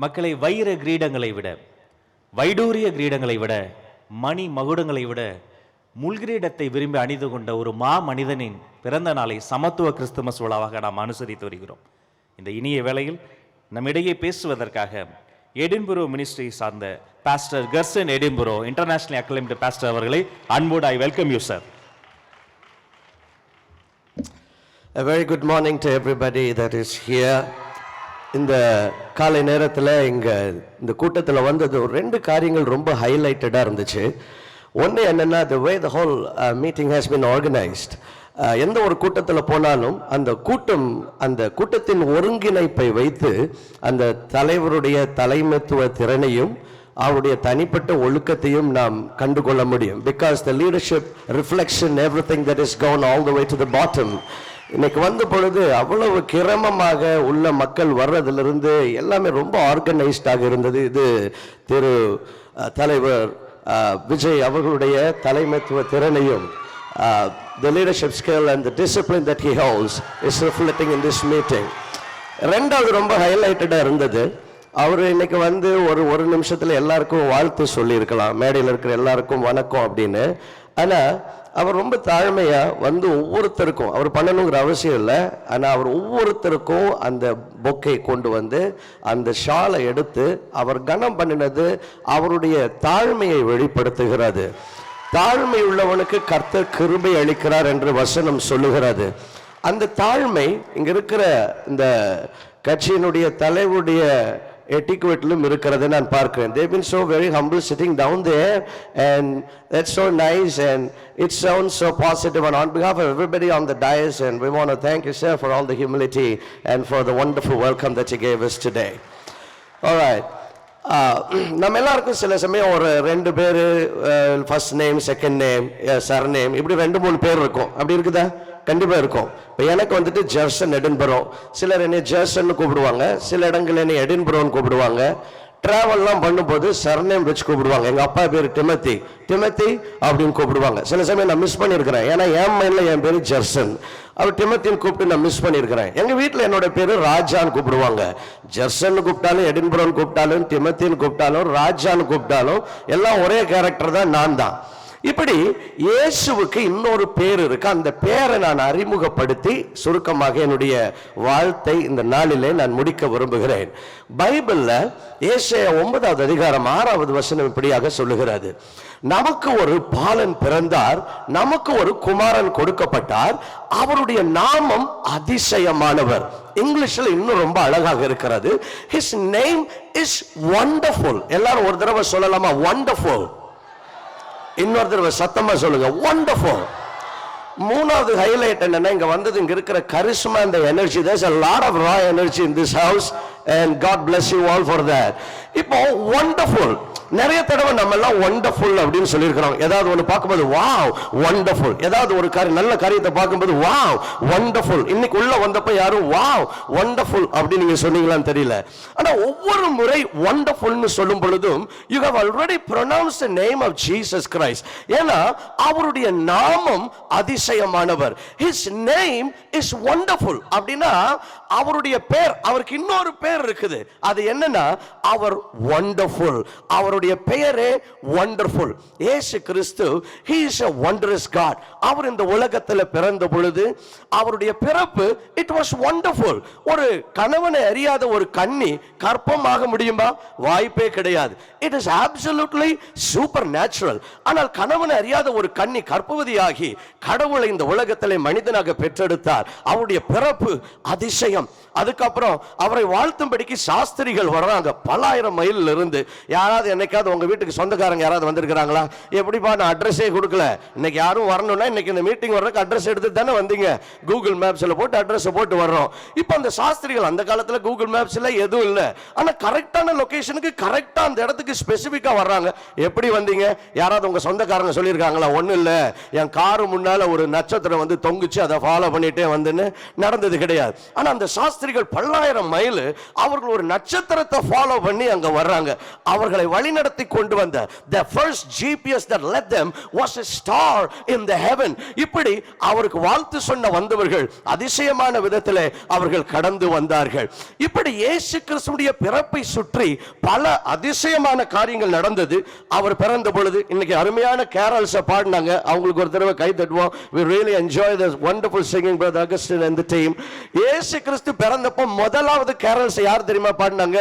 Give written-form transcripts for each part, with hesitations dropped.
மக்களை வைர கிரீடங்களை விட, வைடூரிய கிரீடங்களை விட, மணி மகுடங்களை விட முள்கிரீடத்தை விரும்பி அணிந்து கொண்ட ஒரு மனிதனின் பிறந்த நாளை சமத்துவ கிறிஸ்துமஸ் விழாவாக நாம் அனுசரித்து வருகிறோம். இந்த இனிய வேளையில் நம்மிடையே பேசுவதற்காக எடின்புரோ மினிஸ்ட்ரி சார்ந்த pastor Curzon எடின்புரோ international acclaimed pastor அவர்களை அன்போடு I welcome you sir. A very good morning to everybody that is here. இந்த காலை நேரத்தில் இந்த கூட்டத்தில் வந்தது ஒரு ரெண்டு காரியங்கள் ரொம்ப ஹைலைட்டடாக இருந்துச்சு. ஒன்று என்னென்னா, the way the whole meeting has been organized. எந்த ஒரு கூட்டத்தில் போனாலும் அந்த கூட்டத்தின் ஒருங்கிணைப்பை வைத்து அந்த தலைவருடைய தலைமைத்துவ திறனையும் அவருடைய தனிப்பட்ட ஒழுக்கத்தையும் நாம் கண்டுகொள்ள முடியும். Because the leadership reflects in everything that is gone all the way to the bottom. இன்னைக்கு வந்த பொழுது அவ்வளவு கிரமமாக உள்ள மக்கள் வர்றதிலிருந்து எல்லாமே ரொம்ப ஆர்கனைஸ்டாக இருந்தது. இது திரு தலைவர் விஜய் அவர்களுடைய தலைமைத்துவ திறனையும் the leadership skill and the discipline that he holds is reflecting in this meeting. ரெண்டாவது ரொம்ப ஹைலைட்டடாக இருந்தது. அவர் இன்னைக்கு வந்து ஒரு நிமிஷத்தில் எல்லாருக்கும் வாழ்த்து சொல்லியிருக்கலாம், மேடையில் இருக்கிற எல்லாருக்கும் வணக்கம் அப்படின்னு. ஆனால் அவர் ரொம்ப தாழ்மையாக வந்து ஒவ்வொருத்தருக்கும், அவர் பண்ணணுங்கிற அவசியம் இல்லை, ஆனால் அவர் ஒவ்வொருத்தருக்கும் அந்த பொக்கை கொண்டு வந்து அந்த ஷாலை எடுத்து அவர் கனம் பண்ணினது அவருடைய தாழ்மையை வெளிப்படுத்துகிறது. தாழ்மை உள்ளவனுக்கு கர்த்தர் கிருபை அளிக்கிறார் என்று வசனம் சொல்லுகிறது. அந்த தாழ்மை இங்க இருக்கிற இந்த கட்சியினுடைய தலைவருடைய etiquette-லும் இருக்கிறது நான் பார்க்கிறேன். They've been so very humble sitting down there, and that's so nice and it sounds so positive. And on behalf of everybody on the dais, and we want to thank you, sir, for all the humility and for the wonderful welcome that you gave us today. All right. நம்ம எல்லாருக்கும் சில சமயம் ஒரு ரெண்டு பேர், first name, second name, surname, இப்படி 2-3 பேர் இருக்கும். அப்படி இருக்குதா? கண்டிப்பா இருக்கும். இப்போ எனக்கு வந்துட்டு ஜெர்சன் எடின்புரோ, சிலர் என்னை ஜெர்சன் கூப்பிடுவாங்க, சில இடங்கள் என்னை எடின்புரோன்னு கூப்பிடுவாங்க. டிராவல்லாம் பண்ணும்போது சர்நேம் வச்சு கூப்பிடுவாங்க. எங்கள் அப்பா பேர் டிமத்தி அப்படின்னு கூப்பிடுவாங்க. சில சமயம் நான் மிஸ் பண்ணியிருக்கிறேன், ஏன்னா என் மைண்டில் என் பேர் ஜெர்சன், அவர் டிமத்தின்னு கூப்பிட்டு நான் மிஸ் பண்ணியிருக்கிறேன். எங்கள் வீட்டில் என்னோட பேர் ராஜான்னு கூப்பிடுவாங்க. ஜெர்சன் கூப்பிட்டாலும், எடின்புரோன்னு கூப்பிட்டாலும், டிமத்தின்னு கூப்பிட்டாலும், ராஜான்னு கூப்பிட்டாலும் எல்லாம் ஒரே கேரக்டர் தான், நான் தான். இப்படி இயேசுவுக்கு இன்னொரு பேர் இருக்கு. அந்த பேரை நான் அறிமுகப்படுத்தி சுருக்கமாக என்னுடைய வாழ்த்தை இந்த நாளிலே நான் முடிக்க விரும்புகிறேன். பைபிள்ல ஏசாயா 9வது அதிகாரம் 6வது வசனம் இப்படியாக சொல்லுகிறது: நமக்கு ஒரு பாலன் பிறந்தார், நமக்கு ஒரு குமாரன் கொடுக்கப்பட்டார், அவருடைய நாமம் அதிசயமானவர். இங்கிலீஷ்ல இன்னும் ரொம்ப அழகாக இருக்கிறது. His name is wonderful. எல்லாரும் ஒரு தடவை சொல்லலாமா? wonderful. இன்னொரு தடவை சத்தமா சொல்லுங்க, வண்டர்ஃபுல். மூணாவது ஹைலைட் என்னன்னா, இங்க வந்தது இங்க இருக்கிற charisma and the energy. There's a lot of raw energy in this house and God bless you all for that. இப்போ wonderful, நிறைய தடவை நம்ம எல்லாம் வண்டர்ஃபுல் அப்படின்னு சொல்லியிருக்கிறோம். ஏதாவது ஒன்று பார்க்கும்போது வாவ் வண்டர்ஃபுல், ஏதாவது ஒரு நல்ல காரியத்தை பார்க்கும்போது வாவ் வண்டர்ஃபுல். இன்னைக்கு உள்ள வந்தப்ப யாரும் வாவ் வண்டர்ஃபுல் அப்படின்னு நீங்க சொன்னீங்களான்னு தெரியல. ஆனா ஒவ்வொரு முறை வண்டர்ஃபுல்னு சொல்லும் பொழுதும் you have already pronounced the name of Jesus Christ. ஏன்னா அவருடைய நாமம் அதிசயமானவர். His name is wonderful. அப்படின்னா அவருடைய பேர், அவருக்கு இன்னொரு பேர் இருக்குது. அது என்னன்னா, அவர் wonderful. அவருடைய பெயரே wonderful. இயேசு கிறிஸ்து, he is a wondrous God. அவர் இந்த உலகத்தில் பிறந்த பொழுது அவருடைய பிறப்பு it was wonderful. ஒரு கணவனை அறியாத ஒரு கன்னி கர்ப்பமாக முடியுமா? வாய்ப்பே கிடையாது. It is absolutely supernatural. ஆனால் கணவனை அறியாத ஒரு கன்னி கர்ப்பவதியாகி கடவுளை இந்த உலகத்திலே மனிதனாக பெற்றெடுத்தார். அவருடைய பிறப்பு அதிசயம். அதுக்கப்புறம் அவரை வாழ்த்தும்படிக்கு சாஸ்திரிகள் வர்றாங்க பல ஆயிரம் மைல் இருந்து. யாராவது என்னைக்காவது உங்க வீட்டுக்கு சொந்தக்காரங்க யாராவது வந்திருக்கிறாங்களா? எப்படிப்பா, நான் அட்ரஸே கொடுக்கல, இன்னைக்கு யாரும் வரணும்னா இன்னைக்கு இந்த மீட்டிங் வர்றதுக்கு அட்ரஸ் எடுத்து தானே வந்தீங்க, கூகுள் மேப்ஸ்ல போட்டு அட்ரஸ் போட்டு வர்றோம். இப்போ அந்த சாஸ்திரிகள், அந்த காலத்துல கூகுள் மேப்ஸ்ல எதுவும் இல்லை, ஆனா கரெக்டான லொகேஷனுக்கு கரெக்டா அந்த இடத்துக்கு ஸ்பெசிபிக்கா வர்றாங்க. எப்படி வந்தீங்க? யாராவது உங்க சொந்தக்காரங்க சொல்லியிருக்காங்களா? ஒன்றும் இல்லை, என் காரு முன்னால ஒரு நட்சத்திரம் வந்து தொங்குச்சு, அதை ஃபாலோ பண்ணிட்டே வந்துன்னு நடந்தது கிடையாது. ஆனா அந்த சாஸ்திரிகள் பல்லாயிரம் மைல் அவர்கள் ஒரு நட்சத்திரத்தை ஃபாலோ பண்ணி அங்க வர்றாங்க. அவர்களை வழி வழிநடத்தி கொண்டு வந்த the first GPS that led them was a star in the heaven. இப்படி அவருக்கு வாழ்த்து சொன்ன வந்தவர்கள் அதிசயமான விதத்திலே அவர்கள் கடந்து வந்தார்கள். இப்படி இயேசு கிறிஸ்துவுடைய பிறப்பை சுற்றி பல அதிசயமான காரியங்கள் நடந்தது. அவர் பிறந்த பொழுது இன்னைக்கு அருமையான கேரல்ஸ் பாடினாங்க. அவங்களுக்கு ஒரு தடவை கை தட்டுவோம். we really enjoy the wonderful singing brother Augustine and the team. இயேசு கிறிஸ்து பிறந்தப்போ முதலாவது கேரல்ஸ் யார் தெரியுமா பாடினாங்க?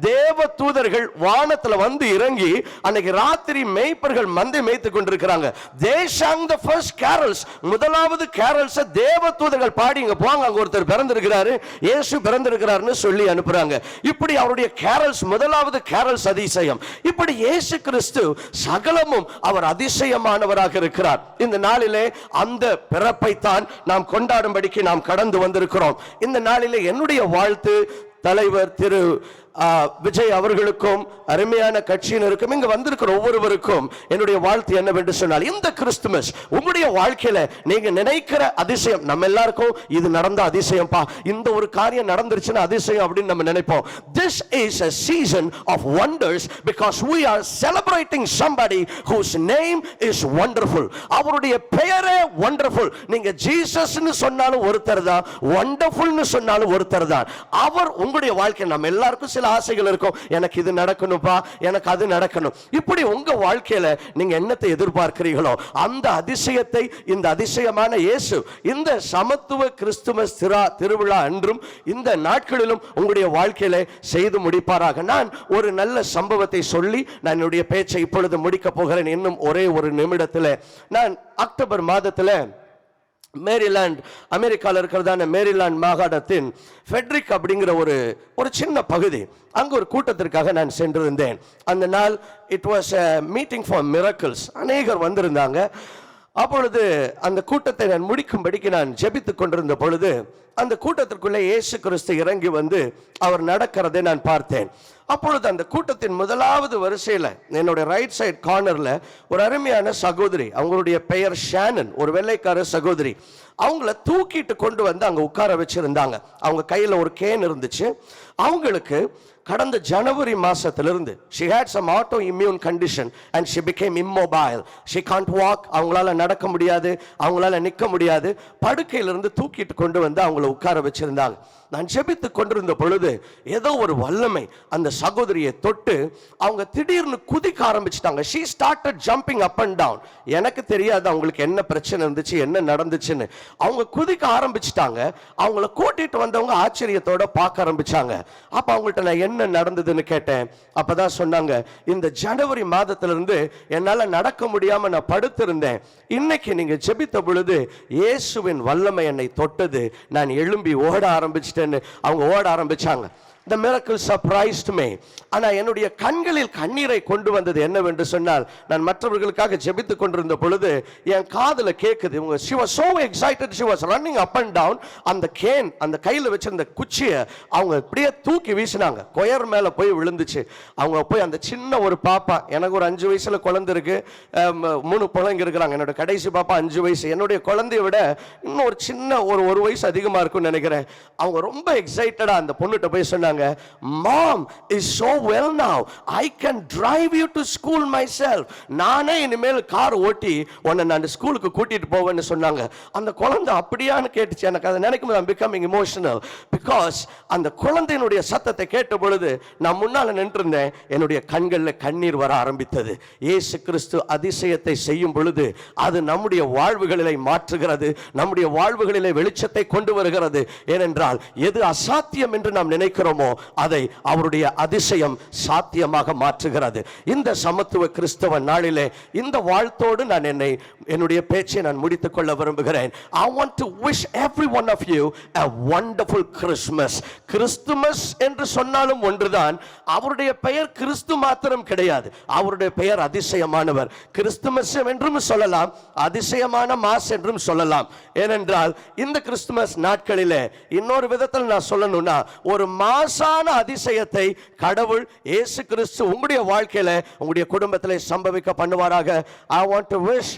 தேவ தூதர்கள் வானத்துல வந்து இறங்கி அன்னைக்கு ராத்திரி மேய்ப்பர்கள் மந்தை மேய்த்து கொண்டிருக்கிறாங்க. they sang the first carols. முதலாவது கேரல்ஸ் தேவ தூதர்கள் பாடிங்க போங்க, அங்க ஒருத்தர் பிறந்திருக்கிறாரு, இயேசு பிறந்திருக்கிறாருன்னு சொல்லி அனுப்புறாங்க. இப்படி அவருடைய கேரல்ஸ் முதலாவது கேரல்ஸ் அதிசயம். இப்படி இயேசு கிறிஸ்து சகலமும் அவர் அதிசயமானவராக இருக்கிறார். இந்த நாளிலே அந்த பிறப்பை தான் நாம் கொண்டாடும்படிக்கு நாம் கடந்து வந்திருக்கிறோம். இந்த நாளிலே என்னுடைய வாழ்த்து தலைவர் திரு விஜய் அவர்களுக்கும் அருமையான கட்சியினருக்கும் இங்க வந்திருக்கிற ஒவ்வொருவருக்கும் என்னுடைய வாழ்த்து என்னவென்று சொன்னால், இந்த கிறிஸ்துமஸ் உங்களுடைய வாழ்க்கையில நீங்க நினைக்கிற அதிசயம், நம்ம எல்லாருக்கும் இது நடந்த அதிசயம்பா, இந்த ஒரு காரியம் நடந்துருச்சுன்னா அதிசயம் அப்படின்னு நம்ம நினைப்போம். This is a season of wonders because we are celebrating somebody whose name is wonderful. அவருடைய பெயரே wonderful. நீங்க ஜீசஸ்னு சொன்னாலும் ஒருத்தர் தான், wonderfulனு சொன்னாலும் ஒருத்தர் தான். அவர் உங்களுடைய வாழ்க்கை, நம்ம எல்லாருக்கும் சில ஆசைகள் இருக்கும், எனக்கு இது நடக்கணும்பா, எனக்கு அது நடக்கணும். இப்படி உங்க வாழ்க்கையில நீங்க என்னத்தை எதிர்பார்க்கிறீர்களோ அந்த அதிசயத்தை இந்த அதிசயமான இயேசு இந்த சமத்துவ கிறிஸ்துமஸ் திருவிழா அன்றும் இந்த நாட்களிலும் உங்களுடைய வாழ்க்கையில செய்து முடிப்பாராக. நான் ஒரு நல்ல சம்பவத்தை சொல்லி நான் என்னுடைய பேச்சை இப்பொழுது முடிக்க போகிறேன். இன்னும் ஒரே ஒரு நிமிடத்தில் நான் அக்டோபர் மாதத்தில் மேரிலாண்ட், அமெரிக்காவில் இருக்கிறதான மேரிலாண்ட் மாகாணத்தின் ஃபெட்ரிக் அப்படிங்கிற ஒரு சின்ன பகுதி, அங்கு ஒரு கூட்டத்திற்காக நான் சென்றிருந்தேன். அந்த நாள் it was a meeting for miracles. அநேகர் வந்திருந்தாங்க. அப்பொழுது அந்த கூட்டத்தை நான் முடிக்கும்படிக்கு நான் ஜெபித்துக் கொண்டிருந்த பொழுது அந்த கூட்டத்திற்குள்ளே இயேசு கிறிஸ்து இறங்கி வந்து அவர் நடக்கிறதை நான் பார்த்தேன். அப்பொழுது அந்த கூட்டத்தின் முதலாவது வரிசையில் என்னுடைய ரைட் சைடு கார்னர்ல ஒரு அருமையான சகோதரி, அவங்களுடைய பெயர் ஷானன், ஒரு வெள்ளைக்கார சகோதரி. அவங்கள தூக்கிட்டு கொண்டு வந்து அங்க உட்கார வச்சிருந்தாங்க. அவங்க கையில ஒரு கேன் இருந்துச்சு. அவங்களுக்கு கடந்த ஜனவரி மாசத்திலிருந்து she had some autoimmune condition and she became immobile. She can't walk. அவங்களால நடக்க முடியாது, அவங்களால நிற்க முடியாது. படுக்கையிலிருந்து தூக்கிட்டு கொண்டு வந்து அவங்கள உட்கார வச்சிருந்தாங்க. நான் ஜெபித்து கொண்டிருந்த பொழுது ஏதோ ஒரு வல்லமை அந்த சகோதரியை தொட்டு அவங்க திடீர்னு குதிக்க ஆரம்பிச்சிட்டாங்க. she started jumping up and down. எனக்கு தெரியாது அவங்களுக்கு என்ன பிரச்சனை இருந்துச்சு, என்ன நடந்துச்சுன்னு. அவங்க குதிக்க ஆரம்பிச்சிட்டாங்க. அவங்கள கூட்டிட்டு வந்தவங்க ஆச்சரியத்தோட பார்க்க ஆரம்பிச்சாங்க. அப்ப அவங்கள்ட்ட நான் என்ன நடந்ததுன்னு கேட்டேன். அப்பதான் சொன்னாங்க, இந்த ஜனவரி மாதத்திலிருந்து என்னால நடக்க முடியாம நான் படுத்திருந்தேன். இன்னைக்கு நீங்க ஜெபித்த பொழுது இயேசுவின் வல்லமை என்னை தொட்டது, நான் எழும்பி ஓட ஆரம்பிச்சிட்டேன்னு அவங்க ஓட ஆரம்பிச்சாங்க. The miracle surprised me. ஆனா என்னுடைய கண்களில் கண்ணீரை கொண்டு வந்தது என்னவென்று சொன்னால், நான் மற்றவர்களுக்காக ஜெபித்துக் கொண்டிருந்த பொழுது என் காதுல கேக்குது, இவங்க she was so excited, she was running up and down. அந்த கேன், அந்த கையில வச்சிருந்த குச்சியை அவங்க அப்படியே தூக்கி வீசினாங்க. கொயர் மேல போய் விழுந்துச்சு. அவங்க போய் அந்த சின்ன ஒரு பாப்பா, எனக்கு ஒரு 5 வயசுல குழந்தை இருக்கு, 3 பிள்ளைங்க இருக்கிறாங்க. என்னோட கடைசி பாப்பா 5 வயசு. என்னுடைய குழந்தைய விட இன்னும் ஒரு சின்ன ஒரு வயசு அதிகமா இருக்கும்னு நினைக்கிறேன். அவங்க ரொம்ப எக்ஸைட்டடா அந்த பொண்ணுகிட்ட போய் சொன்னாங்க, Mom is so well now. I can drive you to school myself. நானே இனிமேல் கார் ஓட்டி உன்னை நான் ஸ்கூலுக்கு கூட்டிட்டு போவேன்னு சொன்னாங்க. அந்த குழந்தை அப்படியான்னு கேட்டுச்சு. எனக்கு அதை நினைக்கும் போது I'm becoming emotional because அந்த குழந்தையினுடைய சத்தத்தை கேட்ட பொழுது நான் முன்னால நின்றிருந்தேன். என்னுடைய கண்கள்ல கண்ணீர் வர ஆரம்பித்தது. இயேசு கிறிஸ்து அதிசயத்தை செய்யும் பொழுது அது நம்முடைய வாழ்வுகளிலே மாற்றுகிறது, நம்முடைய வாழ்வுகளிலே வெளிச்சத்தை கொண்டு வருகிறது. ஏனென்றால் எது அசாத்தியம் என்று நாம் நினைக்கிறோமோ அதை அவருடைய அதிசயம் சாத்தியமாக மாற்றுகிறது. இந்த சமத்துவ கிறிஸ்தவ நாளிலே இந்த வாழ்த்தோடு நான் என்னுடைய பேச்சை நான் முடித்துக் கொள்ள விரும்புகிறேன். I want to wish every one of you a wonderful Christmas. Christmas என்று சொன்னாலும் ஒன்றுதான். அவருடைய பெயர் கிறிஸ்து மாத்திரம் கிடையாது, அவருடைய பெயர் அதிசயமானவர். கிறிஸ்துமஸ் என்றும் சொல்லலாம், அதிசயமான மாஸ் என்றும் சொல்லலாம். ஏனென்றால் இந்த கிறிஸ்துமஸ் நாட்களிலே இன்னொரு விதத்தில் நான் சொல்லணும்னா, ஒரு மாசான அதிசயத்தை கடவுள் இயேசு கிறிஸ்து உங்களுடைய வாழ்க்கையில உங்களுடைய குடும்பத்திலே சம்பவிக்க பண்ணுவாராக. I want to wish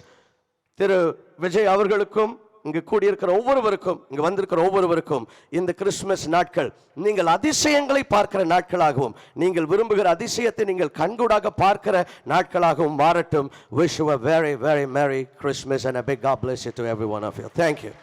திரு விஜய் அவர்களுக்கும் இங்கு கூடியிருக்கிற ஒவ்வொருவருக்கும், இங்கு வந்திருக்கிற ஒவ்வொருவருக்கும் இந்த கிறிஸ்துமஸ் நாட்கள் நீங்கள் அதிசயங்களை பார்க்கிற நாட்களாகவும், நீங்கள் விரும்புகிற அதிசயத்தை நீங்கள் கண்கூடாக பார்க்கிற நாட்களாகவும் மாறட்டும். Wish you a very, very Merry Christmas and a big God bless you to every one of you. Thank you.